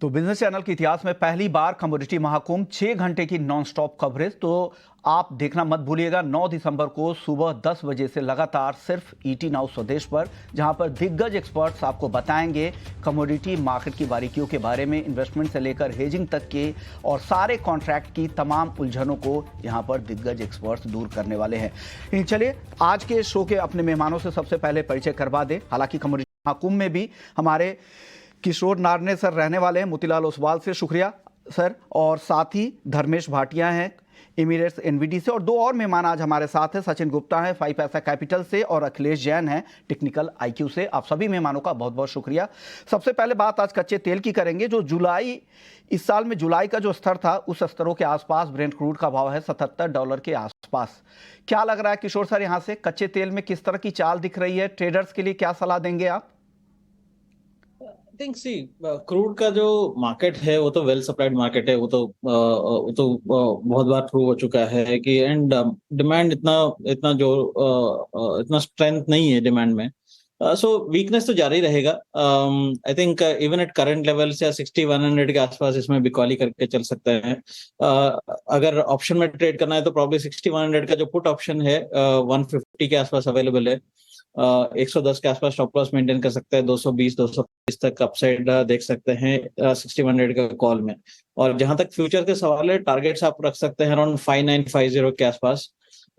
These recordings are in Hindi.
तो बिजनेस चैनल के इतिहास में पहली बार कमोडिटी महाकुंभ 6 घंटे की नॉन स्टॉप कवरेज। तो आप देखना मत भूलिएगा 9 दिसंबर को सुबह 10 बजे से लगातार सिर्फ ईटी नाउ स्वदेश पर, जहां पर दिग्गज एक्सपर्ट्स आपको बताएंगे कमोडिटी मार्केट की बारीकियों के बारे में, इन्वेस्टमेंट से लेकर हेजिंग तक के और सारे कॉन्ट्रैक्ट की तमाम उलझनों को यहां पर दिग्गज एक्सपर्ट्स दूर करने वाले हैं। चलिए आज के शो के अपने मेहमानों से सबसे पहले परिचय करवा दे। हालांकि कमोडिटी महाकुंभ में भी हमारे किशोर नारने सर रहने वाले हैं मोतीलाल ओसवाल से, शुक्रिया सर, और साथ ही धर्मेश भाटिया हैं एमिरेट्स एनवीडी से, और दो और मेहमान आज हमारे साथ हैं, सचिन गुप्ता हैं 5 पैसा कैपिटल से और अखिलेश जैन हैं टेक्निकल आईक्यू से। आप सभी मेहमानों का बहुत बहुत शुक्रिया। सबसे पहले बात आज कच्चे तेल की करेंगे। जो इस साल में जुलाई का जो स्तर था उस स्तरों के आसपास ब्रेंट क्रूड का भाव है $77 के आसपास। क्या लग रहा है किशोर सर, यहाँ से कच्चे तेल में किस तरह की चाल दिख रही है? ट्रेडर्स के लिए क्या सलाह देंगे आप? थिंक सी क्रूड का जो मार्केट है वो तो वेल सप्लाइड मार्केट है। वो तो बहुत बार प्रूव हो चुका है कि एंड डिमांड इतना स्ट्रेंथ नहीं है डिमांड में। सो वीकनेस तो जारी रहेगा। I think even at current level से 60-100 के आसपास इसमें बिकॉली करके चल सकते हैं। अगर ऑप्शन में ट्रेड करना है तो प्रॉब्ली 60-100 का जो पुट ऑप्शन है 150 के आसपास अवेलेबल है। 110 के आसपास स्टॉप लॉस मेंटेन कर सकते हैं। 220-225 तक अपसाइड देख सकते हैं 60-100 का कॉल में। और जहां तक फ्यूचर के सवाल है, टारगेट्स आप रख सकते हैं अराउंड 5950 के आसपास।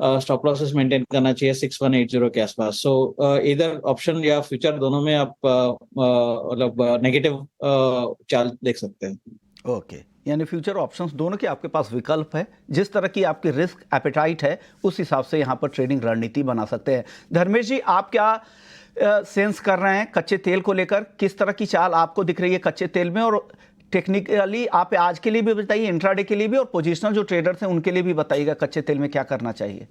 स्टॉप लॉसेस मेंटेन करना चाहिए 6180 के आसपास। सो इधर ऑप्शन या फ्यूचर दोनों में आप मतलब नेगेटिव चाल देख सकते हैं। ओके, यानी फ्यूचर ऑप्शंस दोनों के आपके पास विकल्प है। जिस तरह की आपकी रिस्क एपेटाइट है उस हिसाब से यहाँ पर ट्रेडिंग रणनीति बना सकते हैं। धर्मेश जी, आप क्या सेंस कर रहे हैं कच्चे तेल को लेकर? किस तरह की चाल आपको दिख रही है कच्चे तेल में? और टेक्निकली आप आज के लिए भी बताइए, इंट्राडे के लिए भी, और पोजिशनल जो ट्रेडर्स हैं उनके लिए भी बताइएगा कच्चे तेल में क्या करना चाहिए।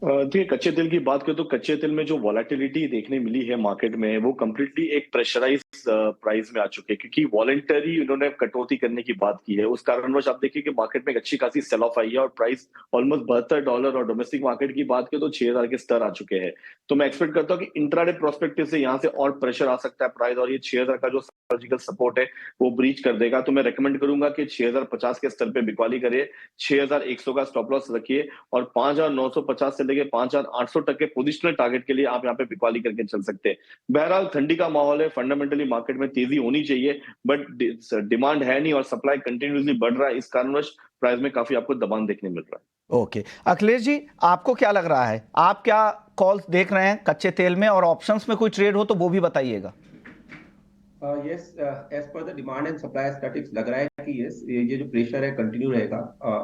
देखिए, कच्चे तेल की बात करें तो कच्चे तेल में जो वॉलेटिलिटी देखने मिली है मार्केट में वो कम्प्लीटली एक प्रेशराइज प्राइस में आ चुके हैं, क्योंकि वॉलेंटरी उन्होंने कटौती करने की बात की है। उस कारणवश आप देखिए कि मार्केट में एक अच्छी खासी सेल ऑफ आई है और प्राइस ऑलमोस्ट $72, और डोमेस्टिक मार्केट की बात करें तो 6000 के स्तर आ चुके हैं। तो मैं एक्सपेक्ट करता हूँ कि इंट्राडे प्रोस्पेक्टिव से यहाँ से और प्रेशर आ सकता है प्राइस, और ये 6000 का जो साइकोलॉजिकल सपोर्ट है वो ब्रीच कर देगा। तो मैं रेकमेंड करूंगा कि 6050 के स्तर पे बिकवाली करिए, 6100 का स्टॉप लॉस रखिए, और 5950 से लेके 5800 तक के पोजिशनल टारगेट के लिए आप यहाँ पे बिकवाली करके चल सकते हैं। बहरहाल ठंडी का माहौल है, फंडामेंटली मार्केट में तेजी होनी चाहिए, बट डिमांड है नहीं और सप्लाई कंटिन्यूसली बढ़ रहा है। इस कारणवश प्राइस में काफी आपको दबाव देखने मिल रहा है। ओके, अखिलेश जी, आपको क्या लग रहा है? आप क्या कॉल्स देख रहे हैं कच्चे तेल में, और ऑप्शंस में कोई ट्रेड हो तो वो भी बताइएगा। यस, एज पर the demand and supply statics लग रहा है कि यस, ये जो प्रेशर है कंटिन्यू रहेगा।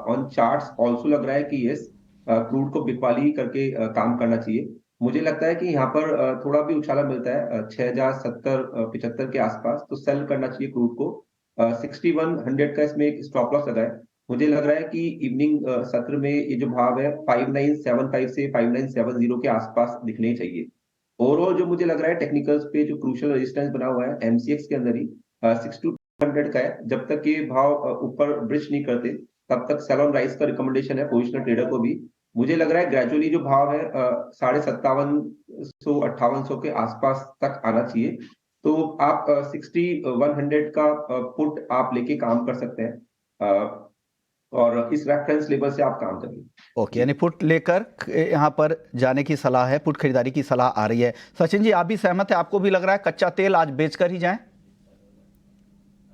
ऑन चार्ट्स आल्सो लग रहा है कि यस, क्रूड को बिकवाली करके काम करना चाहिए। मुझे लगता है कि यहाँ पर थोड़ा भी उछाला मिलता है 6070-75 के आसपास, तो सेल करना चाहिए क्रूड को। 6100 का इसमें एक स्टॉप लॉस लगा है। मुझे लग रहा है कि इवनिंग सत्र में ये जो भाव है 5975 से 5970 के आसपास दिखने चाहिए। ओवरऑल जो मुझे लग रहा है टेक्निकल्स पे जो क्रूशियल रेजिस्टेंस बना हुआ है एमसीएक्स के अंदर ही 6200 का है। जब तक ये भाव ऊपर ब्रिज नहीं करते तब तक सेल ऑन राइज का रिकमेंडेशन है पोजिशनल ट्रेडर को भी। मुझे लग रहा है ग्रेजुअली जो भाव है 5750-5800 के आसपास तक आना चाहिए। तो आप 6100 का पुट आप लेके काम कर सकते हैं, और इस रेफरेंस लेवल से आप काम करिए। ओके, यानी पुट लेकर यहाँ पर जाने की सलाह है, पुट खरीदारी की सलाह आ रही है। सचिन जी, आप भी सहमत है? आपको भी लग रहा है कच्चा तेल आज बेचकर ही जाएं?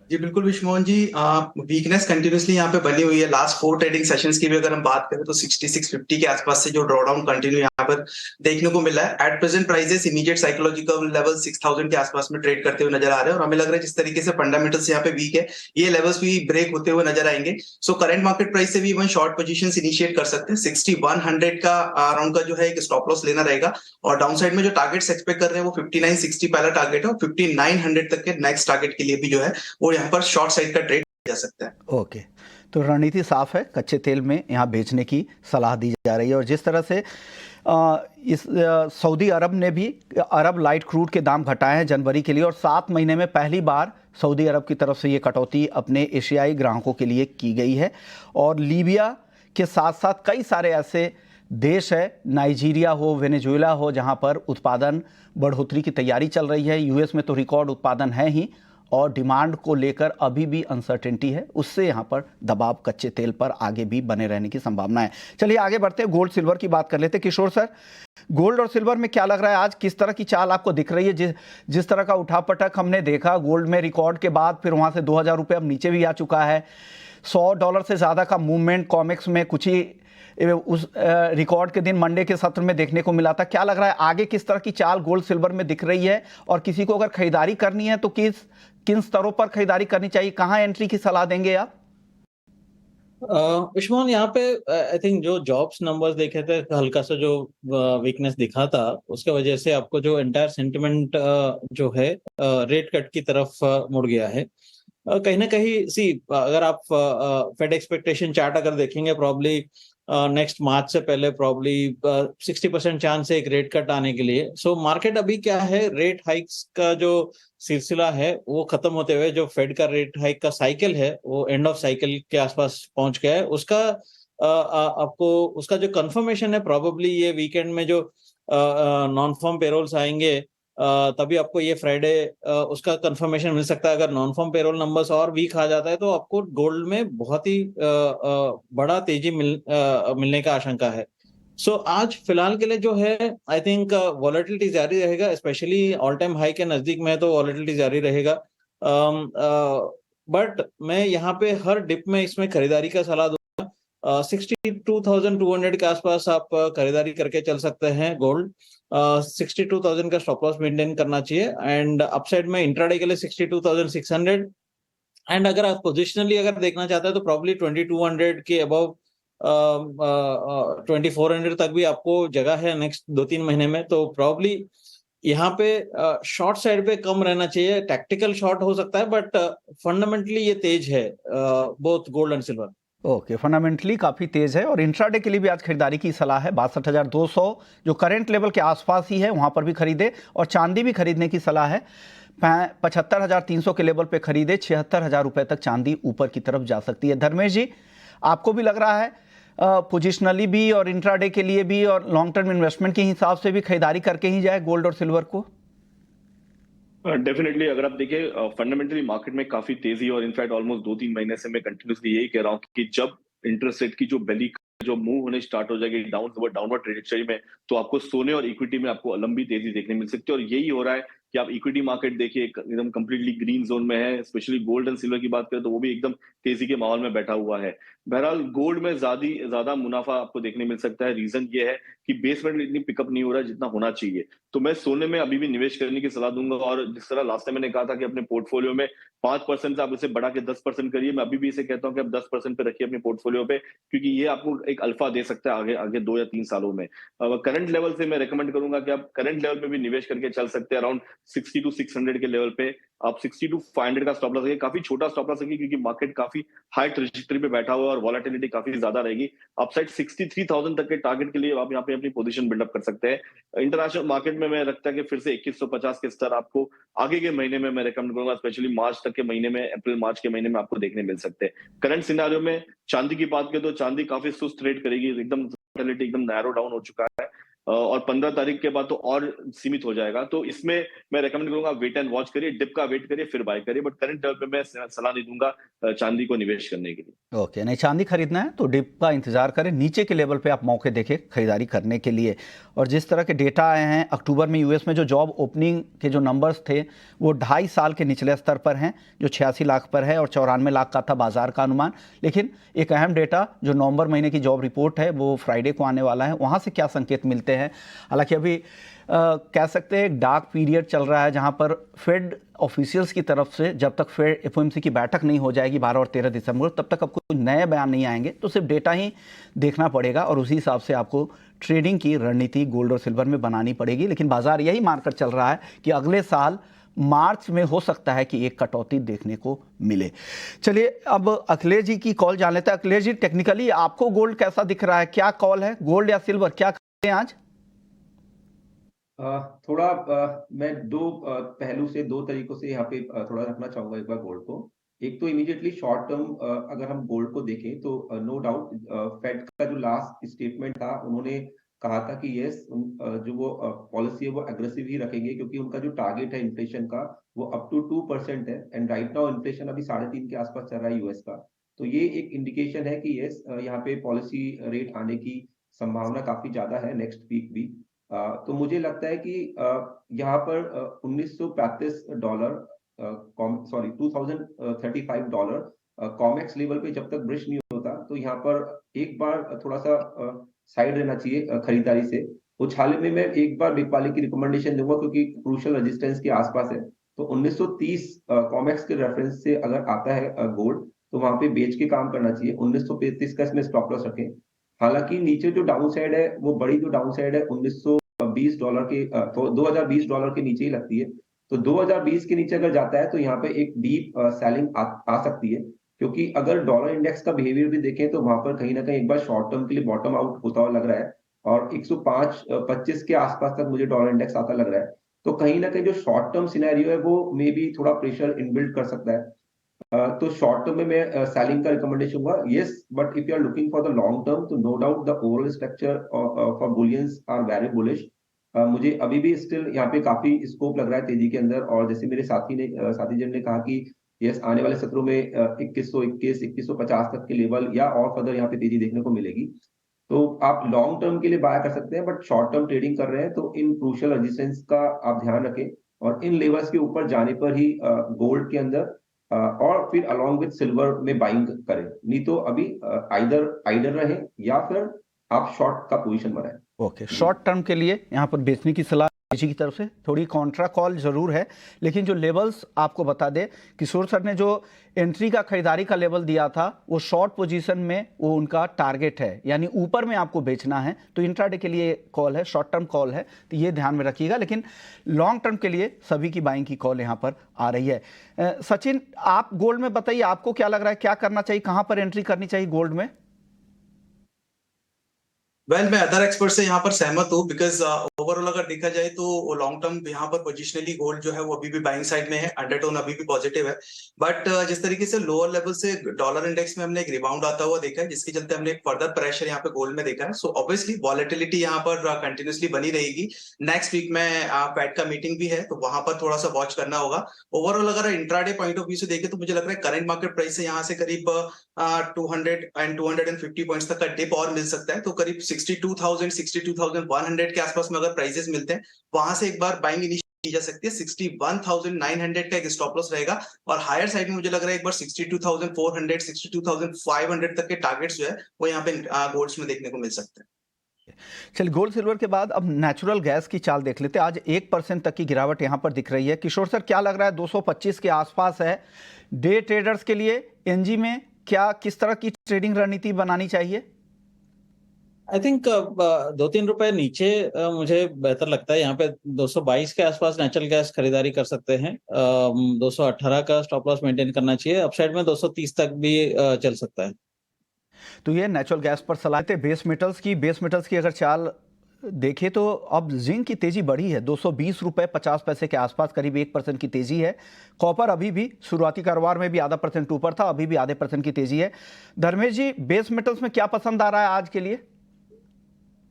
जी बिल्कुल विश्वमोहन जी, वीकनेस कंटिन्यूसली यहाँ पे बनी हुई है। लास्ट 4 ट्रेडिंग सेशंस की भी अगर हम बात करें तो 6650 के आसपास से जो ड्रॉडाउन कंटिन्यू यहाँ पर देखने को मिला है। At present prices immediate psychological level 6000 के आसपास में ट्रेड करते हुए नजर आ रहे हैं, और हमें लग रहा है जिस तरीके से फंडामेंटल्स यहाँ पे वीक है, ये लेवल्स भी ब्रेक होते हुए नजर आएंगे। सो करंट मार्केट प्राइस से भी इवन शॉर्ट पोजीशंस इनिशिएट कर सकते हैं। 6100 का अराउंड का जो है एक स्टॉप लॉस लेना रहेगा, और डाउन साइड में जो टारगेट्स एक्सपेक्ट कर रहे हैं वो 5960 पहला टारगेट है, और 5900 तक के नेक्स्ट टारगेट के लिए भी जो है वो यहाँ पर शॉर्ट साइड का ट्रेड जा सकता है। ओके, तो रणनीति साफ है, कच्चे तेल में यहाँ बेचने की सलाह दी जा रही है। और जिस तरह से सऊदी अरब ने भी अरब लाइट क्रूड के दाम घटाए हैं जनवरी के लिए, और 7 महीने में पहली बार सऊदी अरब की तरफ से ये कटौती अपने एशियाई ग्राहकों के लिए की गई है। और लीबिया के साथ साथ कई सारे ऐसे देश है, नाइजीरिया हो, वेनेजुएला हो, जहाँ पर उत्पादन बढ़ोतरी की तैयारी चल रही है। यूएस में तो रिकॉर्ड उत्पादन है ही, और डिमांड को लेकर अभी भी अनसर्टेनिटी है, उससे यहाँ पर दबाव कच्चे तेल पर आगे भी बने रहने की संभावना है। चलिए आगे बढ़ते हैं, गोल्ड सिल्वर की बात कर लेते हैं। किशोर सर, गोल्ड और सिल्वर में क्या लग रहा है आज, किस तरह की चाल आपको दिख रही है? जिस तरह का उठापटक हमने देखा गोल्ड में रिकॉर्ड के बाद, फिर वहां से 2000 रुपये अब नीचे भी आ चुका है, $100 से ज़्यादा का मूवमेंट कॉमेक्स में कुछ ही उस रिकॉर्ड के दिन मंडे के सत्र में देखने को मिला था। क्या लग रहा है आगे किस तरह की चाल गोल्ड सिल्वर में दिख रही है, और किसी को अगर खरीदारी करनी है तो किन स्तरों पर खरीदारी करनी चाहिए, कहां एंट्री की सलाह देंगे आप? उस्मान, यहाँ पे आई थिंक जो जॉब्स नंबर्स देखे थे, हल्का सा जो वीकनेस दिखा था, उसके वजह से आपको जो एंटायर सेंटिमेंट जो है रेट कट की तरफ मुड़ गया है। कहीं ना कहीं अगर आप फेड एक्सपेक्टेशन चार्ट अगर देखेंगे, प्रॉब्ली नेक्स्ट मार्च से पहले प्रॉब्ली 60% चांस है एक रेट कट आने के लिए। सो मार्केट अभी क्या है, रेट हाइक्स का जो सिलसिला है वो खत्म होते हुए जो फेड का रेट हाइक का साइकिल है वो एंड ऑफ साइकिल के आसपास पहुंच गया है। उसका आपको उसका जो कंफर्मेशन है, प्रॉब्ली ये वीकेंड में जो नॉन फॉर्म पेरोल्स आएंगे तभी आपको ये फ्राइडे उसका कंफर्मेशन मिल सकता है। अगर नॉन फॉर्म पेरोल नंबर्स और वीक आ जाता है तो आपको गोल्ड में बहुत ही बड़ा तेजी मिलने का आशंका है। सो आज फिलहाल के लिए जो है, आई थिंक वॉलेटिलिटी जारी रहेगा, स्पेशली ऑल टाइम हाई के नजदीक में तो वॉलेटिलिटी जारी रहेगा। बट मैं यहाँ पे हर डिप में इसमें खरीदारी का सलाह दूंगा। 62,200 के आसपास आप खरीदारी करके चल सकते हैं गोल्ड। 62,000 का स्टॉप लॉस मेंटेन करना चाहिए, एंड अपसाइड में इंट्राडे के लिए 62,600, एंड अगर आप पोजिशनली अगर देखना चाहते हैं तो प्रॉब्ली 2200 के अबव 2400 तक भी आपको जगह है नेक्स्ट 2-3 महीने में। तो प्रॉब्ली यहाँ पे शॉर्ट साइड पे कम रहना चाहिए, टैक्टिकल शॉर्ट हो सकता है, बट फंडामेंटली ये तेज है both gold and silver. Okay, fundamentally काफ़ी तेज़ है, और इंट्राडे के लिए भी आज खरीदारी की सलाह है। 62,200 जो करंट लेवल के आसपास ही है वहाँ पर भी खरीदे, और चांदी भी खरीदने की सलाह है। 75,300 के लेवल पे खरीदे, 76,000 रुपये तक चांदी ऊपर की तरफ जा सकती है। धर्मेश जी, आपको भी लग रहा है पोजिशनली भी और इंट्राडे के लिए भी और लॉन्ग टर्म इन्वेस्टमेंट के हिसाब से भी खरीदारी करके ही जाए गोल्ड और सिल्वर को? डेफिनेटली अगर आप देखिए फंडामेंटली मार्केट में काफी तेजी, और इनफैक्ट ऑलमोस्ट 2-3 महीने से मैं कंटिन्यूसली यही कह रहा हूँ कि जब इंटरेस्ट रेट की जो बेली जो मूव होने स्टार्ट हो जाएगी डाउनवर्ड ट्रेजेक्टरी में, तो आपको सोने और इक्विटी में आपको लंबी तेजी देखने मिल सकती है। और यही हो रहा है कि आप इक्विटी मार्केट देखिए एकदम कंप्लीटली ग्रीन जोन में है। स्पेशली गोल्ड एंड सिल्वर की बात करें तो वो भी एकदम तेजी के माहौल में बैठा हुआ है। बहरहाल गोल्ड में ज्यादा मुनाफा आपको देखने मिल सकता है। रीजन ये है कि बेस में इतनी पिकअप नहीं हो रहा है जितना होना चाहिए। तो मैं सोने में अभी भी निवेश करने की सलाह दूंगा, और जिस तरह लास्ट टाइम मैंने कहा था कि अपने पोर्टफोलियो में 5% से आप इसे बढ़ा के 10% करिए, मैं अभी भी इसे कहता हूँ कि आप 10% पे रखिए अपने पोर्टफोलियो पे, क्योंकि ये आपको एक अल्फा दे सकता है आगे आगे 2 या 3 सालों में। करंट लेवल से मैं रेकमेंड करूंगा कि आप करंट लेवल पे भी निवेश करके चल सकते हैं। अराउंड 60-600 के लेवल पे आप 60-500 का स्टॉप लॉस रखिए। काफी छोटा स्टॉप लॉस रखिए क्योंकि मार्केट काफी हाई ट्रेजेक्टरी पे बैठा हुआ है और वॉलेटिलिटी काफी ज्यादा रहेगी। अपसाइड 63,000 तक के टारगेट के लिए आप यहाँ पे अपनी पोजीशन बिल्डअप कर सकते हैं। इंटरनेशनल मार्केट में मैं रखता है कि फिर से 2150 के स्तर आपको आगे के महीने में मैं रेकमेंड करूंगा, स्पेशली मार्च तक के महीने में, अप्रैल मार्च के महीने में आपको देखने मिल सकते हैं। करंट सिनेरियो में चांदी की बात करें तो चांदी काफी सुस्त ट्रेड करेगी, एकदम वॉलेटिलिटी एकदम नैरो डाउन हो चुका है, और 15 तारीख के बाद तो और सीमित हो जाएगा। तो इसमें मैं रेकमेंड करूंगा वेट एंड वॉच करिए, डिप का वेट करिए फिर बाय करिए, बट करंट लेवल पे मैं सलाह नहीं दूंगा चांदी को निवेश करने के लिए। ओके, नहीं, चांदी खरीदना है तो डिप का इंतजार करें, नीचे के लेवल पे आप मौके देखें खरीदारी करने के लिए। और जिस तरह के डेटा आए हैं अक्टूबर में यूएस में, जो जॉब ओपनिंग के जो नंबर्स थे वो 2.5 साल के निचले स्तर पर हैं, जो 86 लाख पर है, और 94 लाख का था बाजार का अनुमान। लेकिन एक अहम डेटा जो नवंबर महीने की जॉब रिपोर्ट है वो फ्राइडे को आने वाला है, वहाँ से क्या संकेत मिलते हैं। हालांकि अभी कह सकते हैं एक डार्क पीरियड चल रहा है जहां पर फेड ऑफिशियल्स की तरफ से, जब तक फेड एफओएमसी की बैठक नहीं हो जाएगी 12 और 13 दिसंबर, तब तक आपको कुछ नए बयान नहीं आएंगे, तो सिर्फ डेटा ही देखना पड़ेगा और उसी हिसाब से आपको ट्रेडिंग की रणनीति गोल्ड और सिल्वर में बनानी पड़ेगी। लेकिन बाजार यही मानकर चल रहा है कि अगले साल मार्च में हो सकता है कि एक कटौती देखने को मिले। चलिए अब अखिलेश जी की कॉल जान लेते हैं। अखिलेश जी, टेक्निकली आपको गोल्ड कैसा दिख रहा है, क्या कॉल है, गोल्ड या सिल्वर, क्या करें आज? मैं दो पहलू से, दो तरीकों से यहाँ पे थोड़ा रखना चाहूंगा एक बार गोल्ड को। एक तो इमीडिएटली शॉर्ट टर्म अगर हम गोल्ड को देखें तो नो डाउट फेड का जो लास्ट स्टेटमेंट था उन्होंने कहा था कि यस जो वो पॉलिसी है वो एग्रेसिव ही रखेंगे, क्योंकि उनका जो टारगेट है इन्फ्लेशन का वो अप टू 2% है, एंड राइट नाउ इन्फ्लेशन अभी 3.5 के आसपास चल रहा है यूएस का। तो ये एक इंडिकेशन है कि यस यहाँ पे पॉलिसी रेट आने की संभावना काफी ज्यादा है नेक्स्ट वीक भी। तो मुझे लगता है कि यहाँ पर $1935 सॉरी $2035 कॉमेक्स लेवल पे जब तक ब्रिज नहीं होता, तो यहाँ पर एक बार थोड़ा सा साइड रहना चाहिए खरीदारी से। उछाले में मैं एक बार बिकवाली की रिकमेंडेशन दूंगा, क्योंकि क्रूशियल रेजिस्टेंस के आसपास है। तो 1930 कॉमेक्स के रेफरेंस से अगर आता है गोल्ड, तो वहां पे बेच के काम करना चाहिए। 1935 का इसमें स्टॉप लॉस रखें। हालांकि नीचे जो डाउन साइड है, वो बड़ी जो डाउन साइड है $1920 के तो $2020 के नीचे ही लगती है। तो 2020 के नीचे अगर जाता है तो यहाँ पे एक डीप सेलिंग आ सकती है, क्योंकि अगर डॉलर इंडेक्स का बिहेवियर भी देखें तो वहां पर कहीं ना कहीं एक बार शॉर्ट टर्म के लिए बॉटम आउट होता हुआ लग रहा है, और 105-25 के आसपास तक मुझे डॉलर इंडेक्स आता लग रहा है। तो कहीं ना कहीं जो शॉर्ट टर्म सिनेरियो है वो मे बी थोड़ा प्रेशर इनबिल्ड कर सकता है। तो शॉर्ट टर्म में मैं सेलिंग का रिकमेंडेशन हुआ yes, but if you are looking for the long term तो no doubt the overall structure for bullions are very bullish. मुझे अभी भी स्टिल यहाँ पे काफी स्कोप लग रहा है तेजी के अंदर, और जैसे मेरे साथी जन ने कहा कि यस आने वाले सत्रों में 2121 2150 तक के लेवल या और फर्दर यहाँ पे तेजी देखने को मिलेगी। तो आप लॉन्ग टर्म के लिए बाय कर सकते हैं, बट शॉर्ट टर्म ट्रेडिंग कर रहे हैं तो इन क्रूशियल रेजिस्टेंस का आप ध्यान रखें, और इन लेवल्स के ऊपर जाने पर ही गोल्ड के अंदर और फिर अलॉन्ग विद सिल्वर में बाइंग करें। नहीं तो अभी आइडर रहे या फिर आप शॉर्ट का पोजीशन बनाएं। ओके, शॉर्ट टर्म के लिए यहाँ पर बेचने की सलाह जी की तरफ से, थोड़ी कॉन्ट्रा कॉल जरूर है, लेकिन जो लेवल्स आपको बता दे, किशोर सर ने जो एंट्री का खरीदारी का लेवल दिया था वो शॉर्ट पोजीशन में वो उनका टारगेट है, यानी ऊपर में आपको बेचना है। तो इंट्राडे के लिए कॉल है, शॉर्ट टर्म कॉल है, तो ये ध्यान में रखिएगा, लेकिन लॉन्ग टर्म के लिए सभी की बाइंग की कॉल यहाँ पर आ रही है। सचिन, आप गोल्ड में बताइए, आपको क्या लग रहा है, क्या करना चाहिए, कहाँ पर एंट्री करनी चाहिए गोल्ड में? मैं अदर एक्सपर्ट से यहाँ पर सहमत हूँ, बिकॉज ओवरऑल अगर देखा जाए तो लॉन्ग टर्म यहाँ पर पोजिशनली गोल्ड जो है वो अभी भी बाइंग साइड में है, अंडरटोन अभी भी पॉजिटिव है। बट जिस तरीके से लोअर लेवल से डॉलर इंडेक्स में हमने एक रिबाउंड आता हुआ देखा है, जिसके चलते हमने एक फर्दर प्रेशर यहाँ पे गोल्ड में देखा है। सो ऑब्वियसली वॉलेटिलिटी यहाँ पर कंटिन्यूसली बनी रहेगी। नेक्स्ट वीक में फेड का मीटिंग भी है, तो वहां पर थोड़ा सा वॉच करना होगा। ओवरऑल अगर इंट्राडे पॉइंट ऑफ व्यू से देखें तो मुझे लग रहा है करंट मार्केट प्राइस से यहाँ से करीब 200 एंड 250 पॉइंट्स तक का डिप और मिल सकता है। तो करीब 62,100 के आसपास में अगर प्राइसेस मिलते हैं, वहां से एक बार बाइंग इनिशिएट की जा सकती है। 61,900 का एक स्टॉप लॉस रहेगा, और हायर साइड में मुझे लग रहा है एक बार 62,400 62,500 तक के टारगेट्स जो है वो यहाँ पे गोल्ड्स में देखने को मिल सकते हैं। चलिए, गोल्ड सिल्वर के बाद अब नेचुरल गैस की चाल देख लेते हैं। आज 1% तक की गिरावट यहाँ पर दिख रही है। किशोर सर, क्या लग रहा है, 225 के आसपास है, डे ट्रेडर्स के लिए एनजी में क्या किस तरह की ट्रेडिंग रणनीति बनानी चाहिए? आई थिंक 2-3 रुपए नीचे मुझे बेहतर लगता है। यहाँ पे 222 के आसपास नेचुरल गैस खरीदारी कर सकते हैं। 218 का स्टॉप लॉस मेंटेन करना चाहिए। अपसाइड में 230 तक भी चल सकता है। तो ये नेचुरल गैस पर सलाह थे। बेस मेटल्स की अगर चाल देखें तो अब जिंक की तेजी बढ़ी है, 220 रुपए 50 पैसे के आसपास, करीब 1% की तेजी है। कॉपर अभी भी शुरुआती कारोबार में भी ½ % ऊपर था, अभी भी ½% की तेजी है। धर्मेश जी, बेस मेटल्स में क्या पसंद आ रहा है आज के लिए?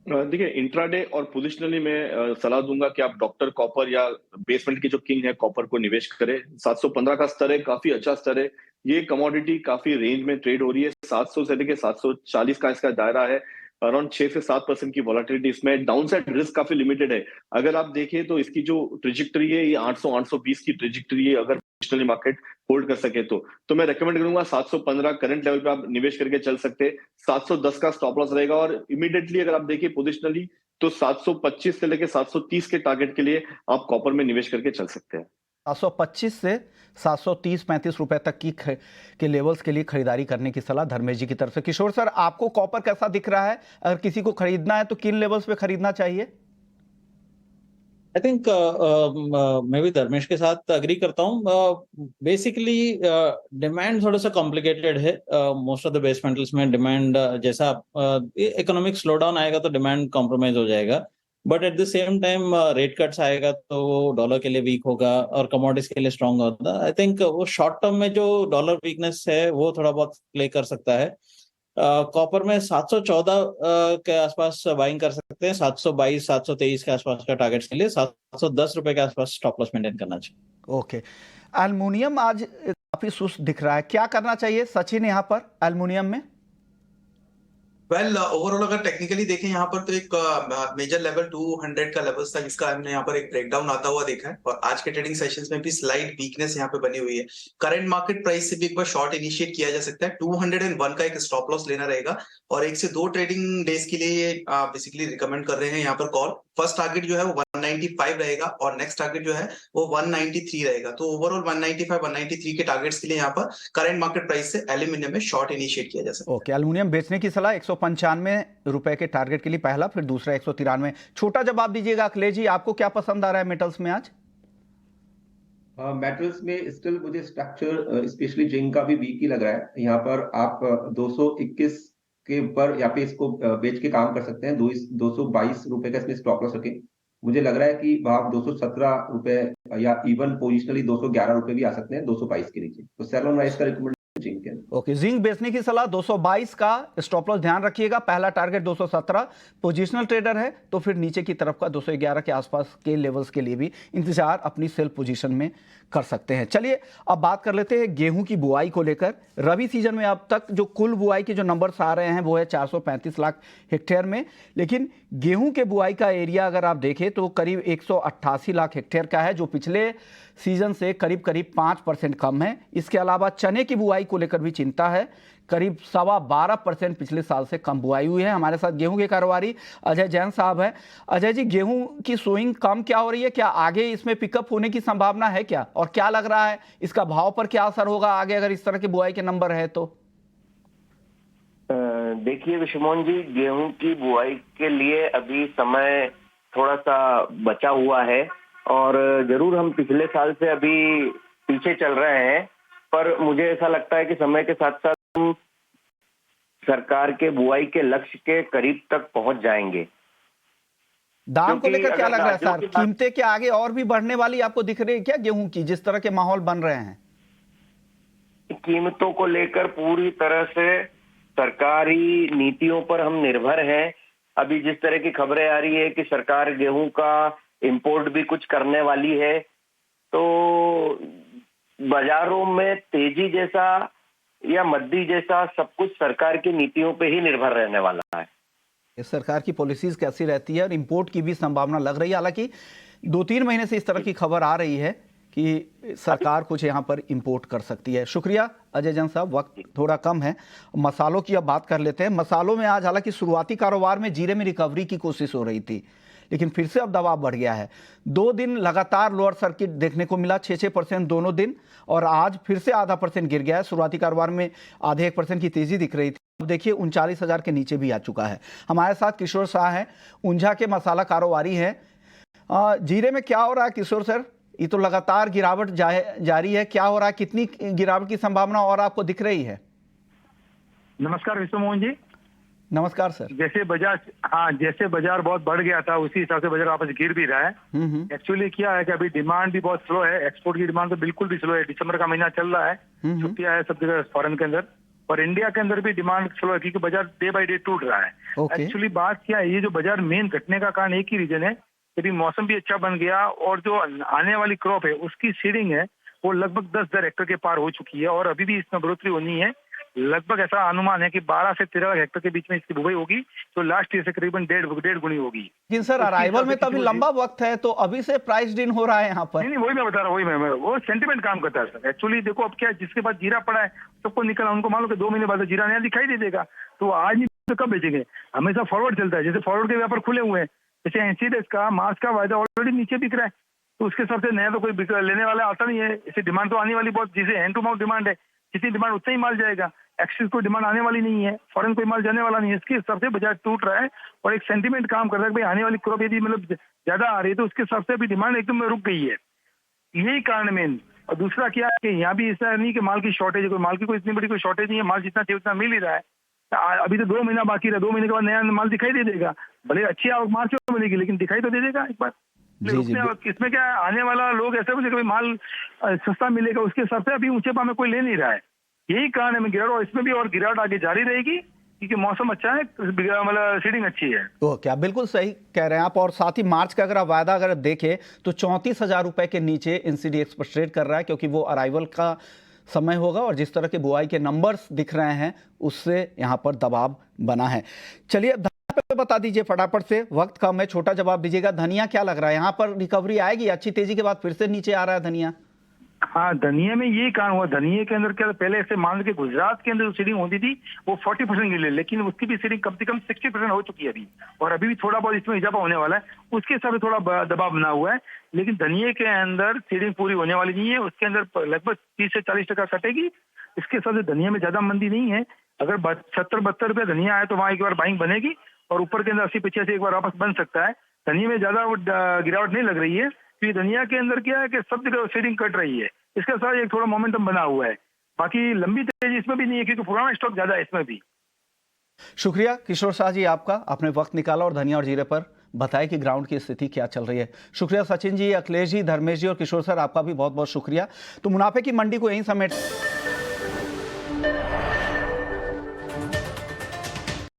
देखिए, इंट्राडे और पोजिशनली मैं सलाह दूंगा कि आप डॉक्टर कॉपर या बेसमेंट की जो किंग है कॉपर को निवेश करें। 715 का स्तर है, काफी अच्छा स्तर है। ये कमोडिटी काफी रेंज में ट्रेड हो रही है। 700 से लेके 740 का इसका दायरा है। अराउंड 6 से 7% की वॉलेटिलिटी इसमें, डाउनसाइड रिस्क काफी लिमिटेड है। अगर आप देखें तो इसकी जो ट्रिजेक्टरी है ये 800-820 की ट्रिजेक्टरी है, अगर पोजिशनली मार्केट होल्ड कर सके तो मैं रेकमेंड करूंगा 715 करंट लेवल पे आप निवेश करके चल सकते हैं। 710 का स्टॉप लॉस रहेगा, और इमीडिएटली अगर आप देखिए पोजिशनली तो 725 से लेके 730 के टारगेट के लिए आप कॉपर में निवेश करके चल सकते हैं। 725 से 730-35 रुपए तक के लेवल्स के लिए खरीदारी करने की सलाह धर्मेश जी की तरफ से। किशोर सर, आपको कॉपर कैसा दिख रहा है? अगर किसी को खरीदना है तो किन लेवल्स पे खरीदना चाहिए? आई थिंक मैं भी धर्मेश के साथ अग्री करता हूँ। बेसिकली डिमांड थोड़ा सा कॉम्प्लिकेटेड है। Most of the base metals में डिमांड जैसा इकोनॉमिक स्लो डाउन आएगा तो डिमांड कॉम्प्रोमाइज हो जाएगा, but at the same time rate cuts आएगा तो वो डॉलर के लिए वीक होगा और कमोडिटीज के लिए स्ट्रांग होगा। आई थिंक वो शॉर्ट टर्म में जो डॉलर वीकनेस है वो थोड़ा बहुत प्ले कर सकता है। कॉपर में 714 के आसपास बाइंग कर सकते हैं, 722 723 के आसपास का टारगेट्स के लिए 710 रुपए के आसपास स्टॉप लॉस मेंटेन करना चाहिए। ओके, एल्युमिनियम आज काफी सुस्त दिख रहा है, क्या करना चाहिए सचिन यहाँ पर एल्युमिनियम में? वेल ओवरऑल अगर टेक्निकली देखें यहाँ पर तो एक मेजर लेवल 200 का लेवल था जिसका हमने यहाँ पर एक ब्रेकडाउन आता हुआ देखा है, और आज के ट्रेडिंग सेशंस में भी स्लाइट वीकनेस यहाँ पे बनी हुई है। करंट मार्केट प्राइस से भी एक बार शॉर्ट इनिशिएट किया जा सकता है, 201 का एक स्टॉप लॉस लेना रहेगा, और 1 से 2 ट्रेडिंग डेज के लिए बेसिकली रिकमेंड कर रहे हैं यहाँ पर कॉल। फर्स्ट टारगेट जो है वो 195 रहेगा और नेक्स्ट टारगेट जो है वो 193 रहेगा। तो ओवरऑल 195 193 के टारगेट्स के लिए यहाँ पर करंट मार्केट प्राइस से एल्यूमिनियम में शॉर्ट इनिशिएट किया जा सकता है। ओके, एल्युमिनियम बेचने की सलाह 195 रुपए के टारगेट के लिए पहला, फिर दूसरा 193। छोटा जवाब दीजिएगा अखिलेश जी, आपको क्या पसंद आ रहा है मेटल्स में आज? मेटल्स में स्टिल मुझे स्ट्रक्चर स्पेशली जिंक का भी वीक ही लग रहा है। यहाँ पर आप 221 के ऊपर यहाँ पे इसको बेच के काम कर सकते हैं। 222 रुपए का इसमें स्टॉप लॉस रखें। मुझे लग रहा है कि वहां 217 रुपए या इवन पोजिशनली 211 रुपए भी आ सकते हैं 222 के नीचे। तो सेल ऑन राइज का रिकमेंड जिंक है। ओके, जिंक बेचने की सलाह 222 का स्टॉप लॉस ध्यान रखिएगा, पहला टारगेट 217। पोजिशनल ट्रेडर है तो फिर नीचे की तरफ का 211 के आसपास के लेवल्स के लिए भी इंतजार अपनी सेल पोजीशन में कर सकते हैं। चलिए अब बात कर लेते हैं गेहूं की बुआई को लेकर। रबी सीजन में अब तक जो कुल बुआई के जो नंबर्स आ रहे हैं वो है 435 लाख हेक्टेयर में, लेकिन गेहूं के बुआई का एरिया अगर आप देखें तो करीब 188 लाख हेक्टेयर का है, जो पिछले सीजन से करीब 5% कम है। इसके अलावा चने की बुआई को लेकर भी चिंता है, करीब 12.25% पिछले साल से कम बुआई हुई है। हमारे साथ गेहूं के कारोबारी अजय जैन साहब हैं। अजय जी, गेहूं की सोइंग कम क्या हो रही है, क्या आगे इसमें पिकअप होने की संभावना है क्या, और क्या लग रहा है इसका भाव पर क्या असर होगा आगे अगर इस तरह की बुआई के नंबर है तो? देखिए विश्वमोहन जी, गेहूं की बुआई के लिए अभी समय थोड़ा सा बचा हुआ है, और जरूर हम पिछले साल से अभी पीछे चल रहे हैं, पर मुझे ऐसा लगता है कि समय के साथ साथ हम सरकार के बुआई के लक्ष्य के करीब तक पहुंच जाएंगे। दाम को लेकर क्या लग रहा है सर, कीमतें कीमतें क्या आगे और भी बढ़ने वाली आपको दिख रही है क्या गेहूं की, जिस तरह के माहौल बन रहे हैं? कीमतों को लेकर पूरी तरह से सरकारी नीतियों पर हम निर्भर हैं। अभी जिस तरह की खबरें आ रही है कि सरकार गेहूं का इंपोर्ट भी कुछ करने वाली है, तो बाजारों में तेजी जैसा या मद्दी जैसा सब कुछ सरकार की नीतियों पे ही निर्भर रहने वाला है। सरकार की पॉलिसीज कैसी रहती है, और इंपोर्ट की भी संभावना लग रही है। हालांकि 2-3 महीने से इस तरह की खबर आ रही है कि सरकार कुछ यहाँ पर इंपोर्ट कर सकती है। शुक्रिया अजय जैन साहब, वक्त थोड़ा कम है, मसालों की अब बात कर लेते हैं। मसालों में आज हालांकि शुरुआती कारोबार में जीरे में रिकवरी की कोशिश हो रही थी, लेकिन फिर से अब दबाव बढ़ गया है। 2 दिन लगातार लोअर सर्किट देखने को मिला, 6% दोनों दिन, और आज फिर से आधा % गिर गया है। शुरुआती कारोबार में आधे 1% की तेजी दिख रही थी, अब देखिए 39,000 के नीचे भी आ चुका है। हमारे साथ किशोर शाह हैं, ऊंझा के मसाला कारोबारी हैं। जीरे में क्या हो रहा है किशोर सर? ये तो लगातार गिरावट जारी है, क्या हो रहा है, कितनी गिरावट की संभावना और आपको दिख रही है? नमस्कार विश्वमोहन जी। नमस्कार सर। जैसे बाजार बहुत बढ़ गया था उसी हिसाब से बाजार वापस गिर भी रहा है। एक्चुअली क्या है कि अभी डिमांड भी बहुत स्लो है, एक्सपोर्ट की डिमांड तो बिल्कुल भी स्लो है। दिसंबर का महीना चल रहा है, छुट्टियां है सब जगह फॉरेन के अंदर, और इंडिया के अंदर भी डिमांड स्लो है क्योंकि बाजार डे बाय डे टूट रहा है। एक्चुअली बात क्या है, ये जो बाजार मेन घटने का कारण एक ही रीजन है कि मौसम भी अच्छा बन गया, और जो आने वाली क्रॉप है उसकी सीडिंग है वो लगभग 10,000 हेक्टेयर के पार हो चुकी है, और अभी भी इसमें बढ़ोतरी होनी है। लगभग ऐसा अनुमान है कि 12 से 13 हेक्टेयर के बीच में इसकी बुआई होगी, तो लास्ट ईयर से करीबन 1.5 गुनी होगी। लेकिन सर अराइवल में तो अभी लंबा वक्त है, तो अभी से प्राइस इन हो रहा है यहाँ पर। नहीं, वही मैं बता रहा हूँ, वो सेंटिमेंट काम करता है सर। एक्चुअली देखो अब क्या है, जिसके पास जीरा पड़ा है सबको निकला, उनको मान लो कि 2 महीने बाद जीरा नया दिखाई दे देगा, तो आज नहीं तो कब बेचेंगे? हमेशा फॉरवर्ड चलता है, जैसे फॉरवर्ड के व्यापार खुले हुए हैं, जैसे 80 डेज का मार्च का वायदा ऑलरेडी नीचे बिक रहा है, तो उसके हिसाब से नया तो कोई लेने वाला आता नहीं है। इसे डिमांड तो आने वाली बहुत, जिसे हैंड टू माउथ डिमांड है, जितनी डिमांड उतना ही माल जाएगा। एक्सिस कोई डिमांड आने वाली नहीं है, फॉरेन कोई माल जाने वाला नहीं है, इसके हिसाब से बाजार टूट रहा है, और एक सेंटीमेंट काम कर रहा है कि भाई आने वाली क्रॉप यदि मतलब ज्यादा आ रही है तो उसके हिसाब से अभी डिमांड एकदम रुक गई है। यही कारण मेन। और दूसरा क्या है कि यहाँ भी ऐसा नहीं कि माल की शॉर्टेज है, कोई माल की कोई इतनी बड़ी कोई शॉर्टेज नहीं है, माल जितना चाहिए उतना मिल ही रहा है। अभी तो 2 महीना बाकी रहा, 2 महीने के बाद नया माल दिखाई दे देगा, भले अच्छी आवक मार्च में मिलेगी लेकिन दिखाई तो दे देगा एक बार। इसमें क्या है, आने वाला लोग ऐसे बोले कि माल सस्ता मिलेगा, उसके हिसाब से अभी ऊंचे भाव में कोई ले नहीं रहा है। यही कारण है गिरावट, और इसमें भी और गिरावट आगे जारी रहेगी। क्योंकि मौसम अच्छा है, मतलब सीडिंग अच्छी है। तो क्या बिल्कुल सही कह रहे हैं आप। और साथ ही मार्च का अगर आप वायदा अगर देखें तो 34,000 रुपए के नीचे NCD एक्सप्रेस ट्रेड कर रहा है, क्योंकि वो अराइवल का समय होगा और जिस तरह के बुआई के नंबर्स दिख रहे हैं उससे यहाँ पर दबाव बना है। चलिए धनिया पे बता दीजिए फटाफट से, वक्त कम है, छोटा जवाब दीजिएगा। धनिया क्या लग रहा है, यहाँ पर रिकवरी आएगी? अच्छी तेजी के बाद फिर से नीचे आ रहा है धनिया। हाँ, धनिया में ये कारण हुआ, धनिया के अंदर क्या पहले ऐसे मान लो कि गुजरात के अंदर जो सीडिंग होती थी वो 40% गिर, लेकिन उसकी भी सीडिंग कम से कम 60% हो चुकी है अभी, और अभी भी थोड़ा बहुत इसमें इजाफा होने वाला है, उसके हिसाब से थोड़ा दबाव बना हुआ है। लेकिन धनिया के अंदर सीडिंग पूरी होने वाली नहीं है, उसके अंदर लगभग 30 से 40% कटेगी। इसके हिसाब से धनिया में ज्यादा मंदी नहीं है। अगर 70-72 रुपये धनिया आए तो वहां एक बार बाइंग बनेगी और ऊपर के अंदर 80-85 एक बार वापस बन सकता है। धनिया में ज्यादा गिरावट नहीं लग रही है, क्योंकि धनिया के अंदर क्या है कि सब जगह सीडिंग कट रही है, इसके साथ एक थोड़ा मोमेंटम बना हुआ है। बाकी लंबी तेजी इसमें भी नहीं है, क्योंकि पुराना स्टॉक ज्यादा है इसमें भी। शुक्रिया किशोर शाह जी आपका, आपने वक्त निकाला और धनिया और जीरे पर बताया कि ग्राउंड की स्थिति क्या चल रही है। शुक्रिया सचिन जी, अखिलेश जी, धर्मेश जी और किशोर सर, आपका भी बहुत बहुत शुक्रिया। तो मुनाफे की मंडी को यहीं समेट